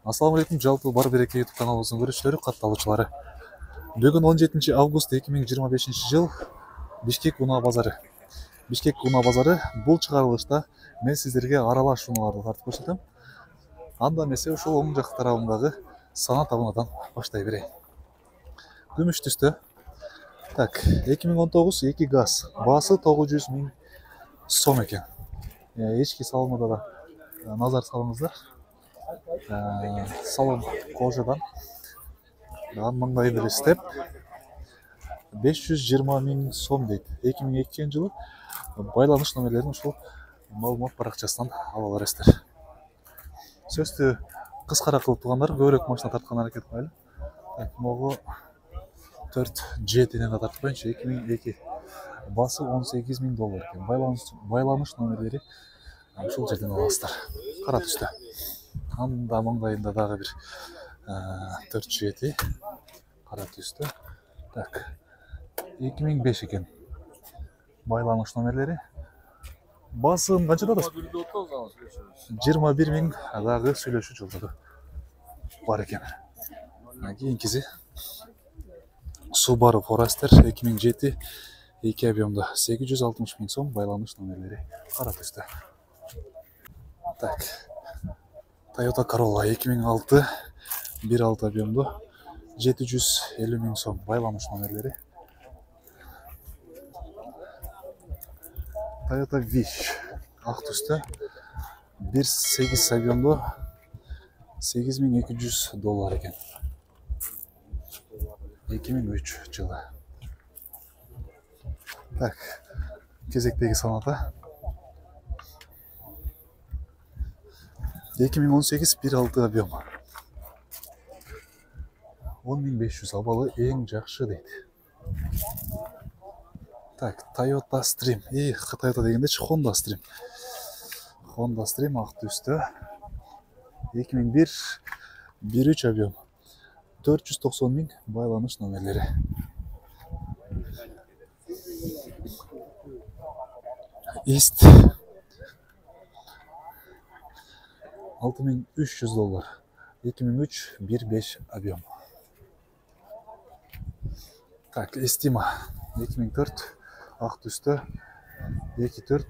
Ассаламу алейкум, жалпы бар береке YouTube каналыбыздын көрүүчүлөрү, катталуучулары. Бүгүн 17 август 2025 жыл Бишкек унаа базары. Бишкек унаа базары бул чыгарылышта мен сиздерге аралаш унааларды тартып көрсөтөм. Анда эмесе ушул оң жак тарабындагы санат абынадан баштай берейин. Күмүш түстө. Так, 2019 2 газ. Баасы 900 000 сом экен. Эчки салонуна да назар салыңыздар. Салон кожадан. Мындай деле степ 520 000 сом дейт. 2002 жылы байланыш номерлерин ушул маалымат баракчасынан ала аласыздар. Сөздү кыскара кылып тургандар көбүрөөк машина тарткан аракет кылайлы. Так, могу 4G-ден тартып коеюнчу. 2002. Басы $18 000 экен. Байланыш номерлери ушул жерден аласыздар. Кара түстө. Анда маңдайында дагы бир 4G кара түстө. Так. 2005 экен. Байланыш номерлери. Басы канчада да? 21 000 дагы сүйлөшүү жолдору бар экен. Кийинкиси Subaru Forester 2007 2 объемда 860 000 сом байланыш номерлери кара түстө. Так. Toyota Corolla 2006 1.6 объемда 750 000 сом байланыш номерлери. Toyota Wish ак түстө 1.8 объемда $8200 экен. 2003 жылы. Так, кезектеги саната 2018 1.6 объем 10.500 абалы эң жакшы дейт. Так, Toyota Stream. Toyota дегендечи Honda Stream. Honda Stream ак түстө 2001 1.3 объем 490 000 байланыш номерлери. East $6300 2003 1.5 объем. Так, Estima 2004 ак түстө 2.4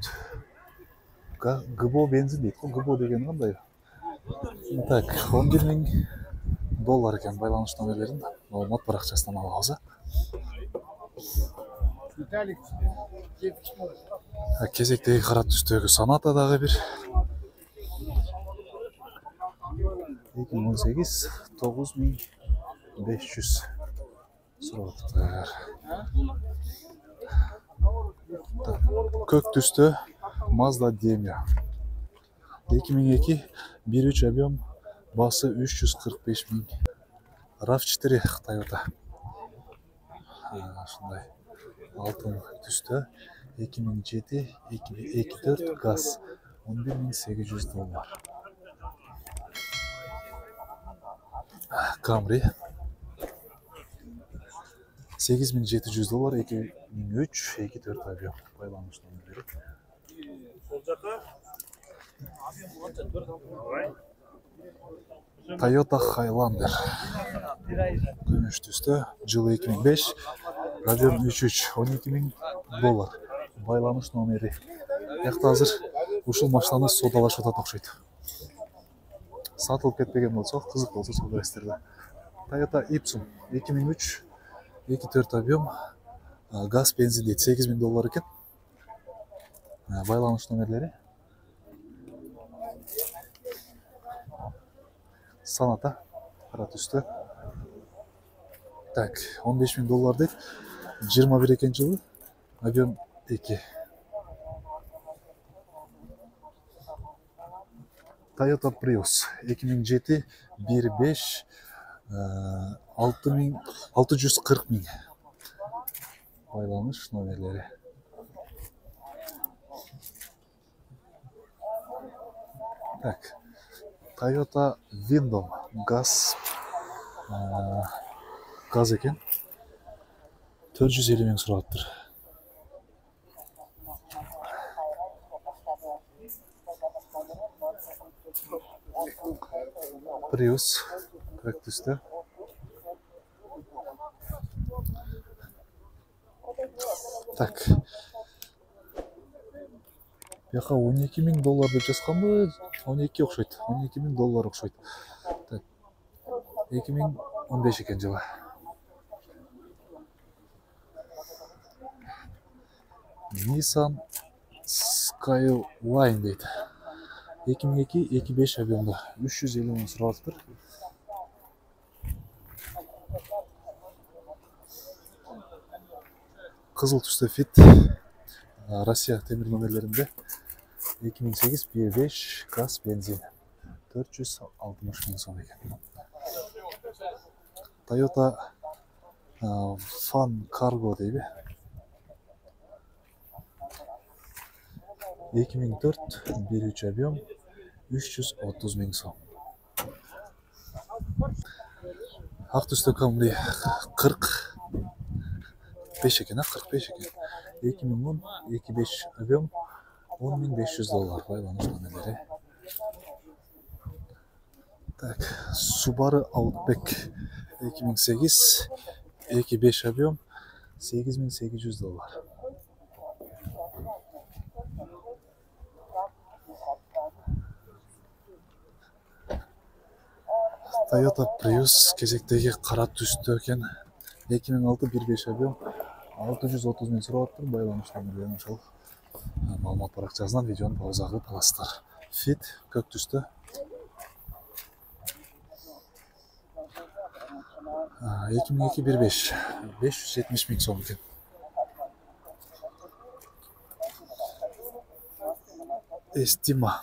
ГБО бензин дейт. ГБО деген кандай? Так, $11 000 экен байланыш номерлерин маалымат баракчасынан алабыз. Кезектеги кара түстөгү Sonata дагы бир 2018 9500 сураттар. Көк түстө Mazda Demio 2002 1.3 объем басы 345 000. RAV4 Toyota. Ушундай алтын түстө 2007 2.4 газ $11.800. Camry $8.700 2003 2.4 объем байланыш номерлери. Toyota Highlander күмүш түстө жылы 2005 объем 3.3 $12.000 байланыш номери. Якта азыр ушул машинаны содалашып атат окшойт. Сатылып кетпеген болсо, кызык болсо сол бересиздер. Toyota Ipsum 2003 2.4 объем газ бензин дейт $8.000 экен. Байланыш номерлери. Sonata кара түстө. Так, $15.000 дейт. 21 экен жылы. Объем 2. Toyota Prius 2007 1.5 640 000 байланыш номерлери. Так, Toyota Windom газ экен 450 000 сураттыр. Prius көк түсті. Так. Яқа $12,000 деп жазғанбы? 12 оқшайды. $12,000 оқшайды. Так. 2015 екен жылы. Nissan Skyline дейді. 2002-2005 объемда 350 мың сұрап тұр. Қызыл түсті Fit Россия темір номерлерінде 2008 1.5 газ бензин 460 мың сом екен. Toyota Fan Cargo дейді. 2004 1.3 объем 330 мың сом. Ақ түсті Camry 45 екен, 45 екен. 2010 2.5 объем $10,500 байланыш номерлері. Так, Subaru Outback 2008 2.5 объем $8,800. Toyota Prius кезектегі қара түсті екен. 2006 1.5 объем 630 мың сұрап тұр. Байланыш номерлерін шал малымат парақшасынан видеоны паузаға аласыздар. Fit көк түсті. 2002 1.5 570 мың сом екен. Estima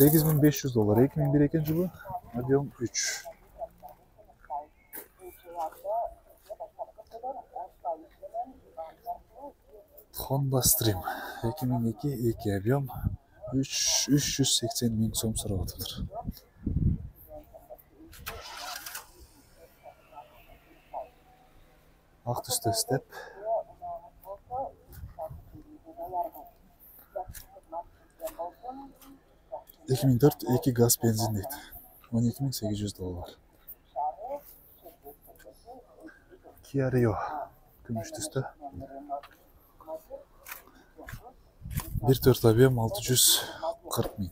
$8,500 2001 екен жылы, объем 3. Honda Stream 2002 2 объем 380 мың сом сұрап отыр. Ақ түсті Step 2004 2 газ бензин дейді. $12,800. Kia Rio күміш түсті. 1.4 объем 640 мың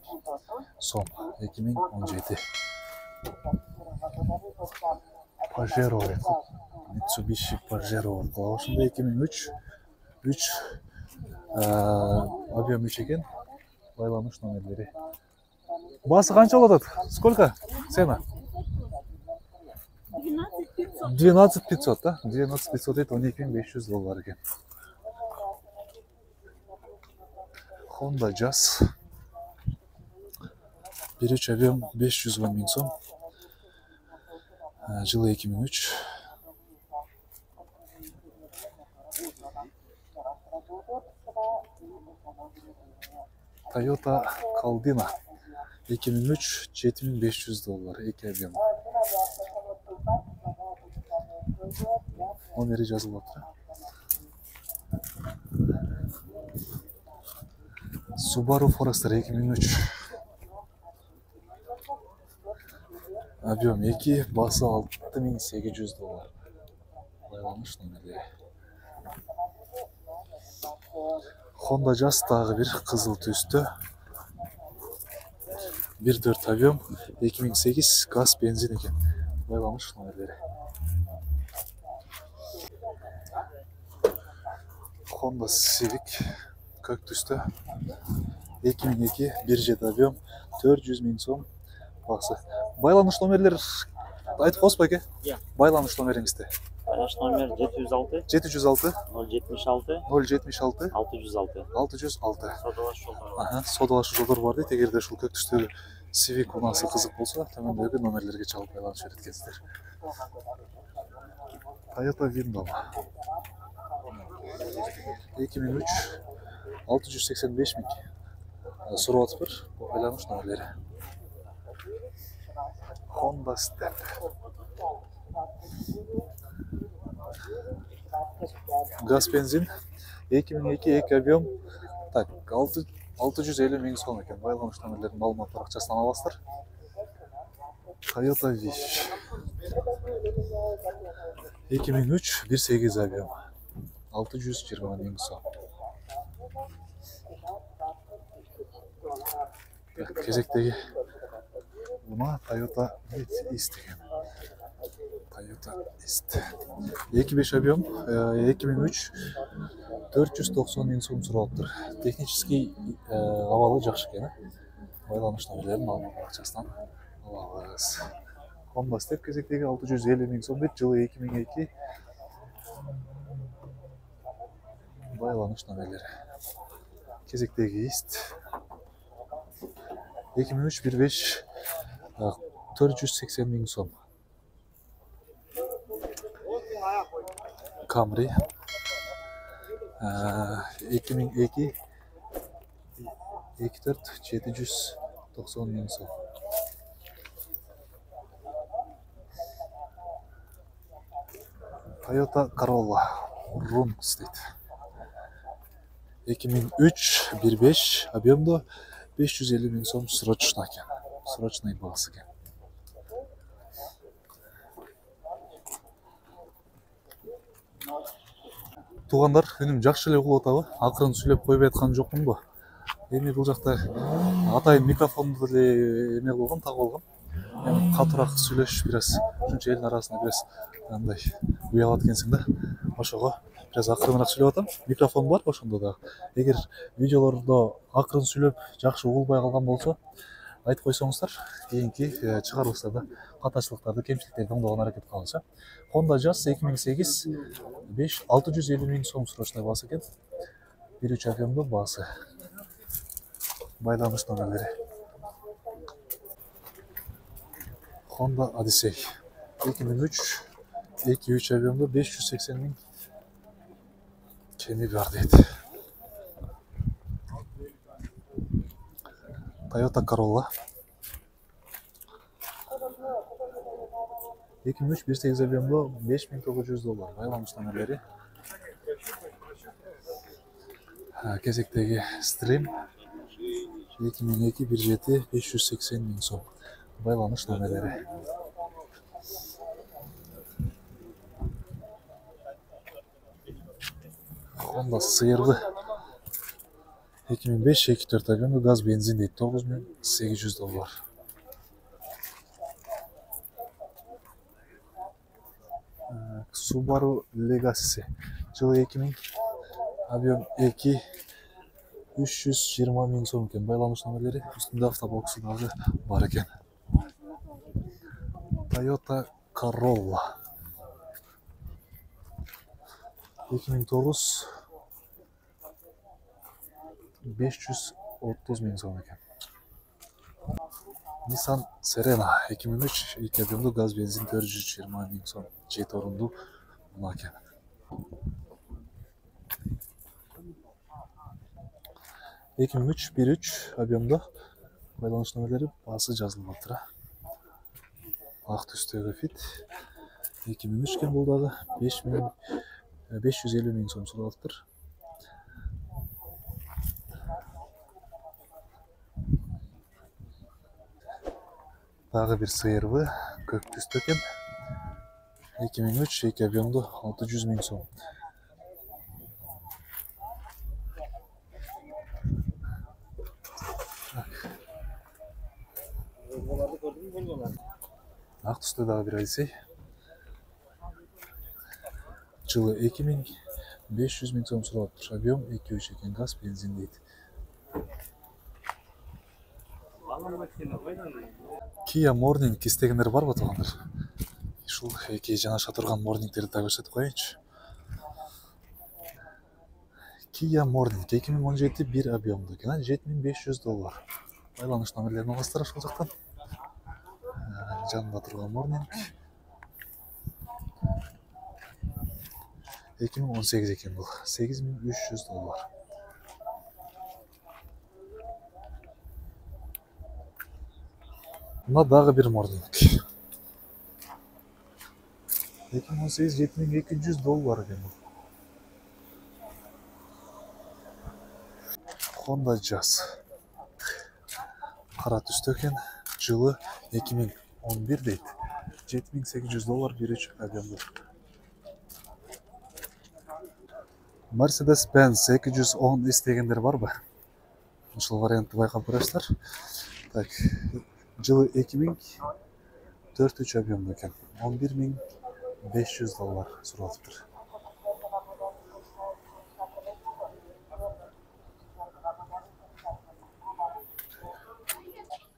сом 2017. Pajero Mitsubishi Pajero қылауышында 2003 объем 3 екен. Байланыш номерлері. Басы қанша болады? Сколько цена? 12,500, да? 12,500 дейді, $12,500 екен. Honda Jazz 1.3 объем 510 мың сом. Жылы 2003. Toyota Caldina 2003 $7,500 2 объем. Номері жазылып отыр. Subaru Forester 2003 объем 2, басы $6,800. Байланыш номерлері. Honda Jazz тағы бір қызыл түсті. 1.4 объем 2008 газ бензин екен. Байланыш номерлері. Honda Civic көк түсті. 2002 1.7 объем 400 мың сом. Басы. Байланыш номерлер айтып қосып әке? Байланыш номеріңізді. Байланыш номер 706 706 076 076 606. 606. Саудалашу жолдары бар. Саудалашу жолдар бар дейді. Егер де шул көк түстегі Civic ұнасы қызық болса, төмендегі номерлерге чалып байланыс береткенсіздер. Toyota Windoma 2003 685 мың сұрап отыр. Байланыш номерлері. Honda Step газ бензин 2002 эки объем. Так, 650 миң сом екен. Байланыш номерлерін маалымат парақшасынан аласыздар. Toyota Wish 2003 1.8 объем. 620 миң сом. Кезектегі бұна Toyota East деген. Toyota East 2.5 объем, 2003 490 миң сом сұралып тұр. Технический авалы жақсы екен. Байланыш номерлерін маалымат парақшасынан аласыз. Honda Step кезектегі 650 миң сом, жылы 2002. Байланыш номерлері. Кезектегі East 2003 1.5 480 миң сом. Camry 2002 2.4 790 миң сом. Toyota Corolla Runx дейді. 2003 1.5 объемды 550 миң сом срочно екен. Срочный бағасы екен. Туғандар, үнім жақсы эле угулуп атабы? Акырын сүйлөп койбой аткан жокмун го. Эми бул жакта атайын микрофонду деле эме кылгам, тагып алгам. Эми катуураак сүйлөшүш бираз, ушунча элдин арасында бираз андай уялат экенсиң да. Ошого бираз акырыныраак сүйлөп атам. Микрофон бар ошондо да. Эгер видеолордо акырын сүйлөп жакшы угулбай калган болсо, айтып койсоңуздар, кийинки чыгарылыштарда катачылыктарды, кемчиликтерди оңдогон аракет кылабыз. Honda Jazz 2008 650 миң сом срочный баасы екен. 1.3 объемды баасы. Байланыш номерлери. Honda Odyssey 2003 2.3 объемды 580 миң кеми бар дейді. Toyota Corolla 2003 1.8 объемды $5.900. Байланыш номерлери. Кезектегі Stream 2002 1.7 580 миң сом. Байланыш номерлери. Honda сыйырғы 2005 2.4 объемды газ бензин дейді. $9.800. Subaru Legacy жылы 2000 объем 2 320 миң сом екен. Байланыш номерлери үстінде автобоксы дагы бар екен. Toyota Corolla 2009 530 миң сом екен. Nissan Serena 2003 2 объемды газ бензин 420 миң сом. 7 орунду мына екен. Эки миң үч 1.3 объемды байланыш номерлери баасы жазылып атыр. Ак түстөгү Fit 2003 екен, бул дагы 550 миң сом суралыптыр. Дагы бир сыйырбы көк түстө экен. 2003 2 объемды 600 миң сом. Ак түстө дагы бир Odyssey. Жылы 2500 миң сом суралыптыр. Объем 2.3 экен, газ бензин дейт. Kia Morning истегендер барбы туугандар? Ушул эки жанаша турган Morningтерди да көрсөтүп коеюнчу. Kia Morning 2017 1 объемды экен, $7.500. Байланыш номерлерин аласыздар ошол жактан. Жанында турган Morning 2018 екен бул, $8.300. Мына дагы бир Morning 2018 $7.200 екен бул. Honda Jazz. Кара түсті екен. Жылы 2011 дейді. $7800 беруші объемды. Mercedes-Benz 210 istегендер бар ба? Ушул вариантты байкап көрөсүздөр. Так, жылы 2004 объемды экен. $11500 суралыптыр.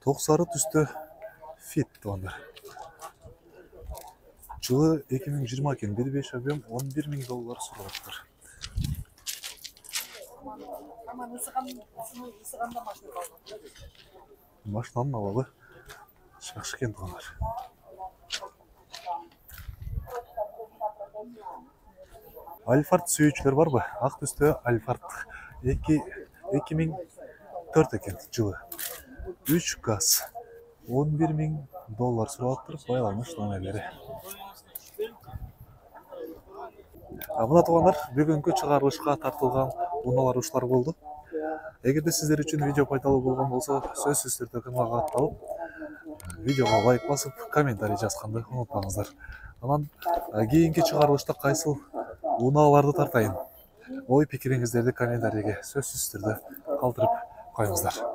Тоқсары түсті Fit тугандар. Жылы 2020 екен. 1.5 объем $11.000 суралыптыр. Машинаның алабы шақшы екен тугандар. Альфард сүйүүчүлөр бар ба? Ак түстө Альфард 2004 екен жылы. 3 газ $11.000 суралыптыр. Байланыш номерлери. Мына тугандар бүгүнкү чыгарылышка тартылган унаалар ушулар болду. Эгерде сиздер үчүн видео пайдалуу болгон болсо, сөзсүз түрдө каналга катталып, видеого лайк басып, комментарий жазганды унутпаңыздар. Анан кийинки чыгарылышта кайсыл унааларды тартайын? Ой пикириңиздерди комментарийге сөзсүз түрдө калтырып коюңуздар.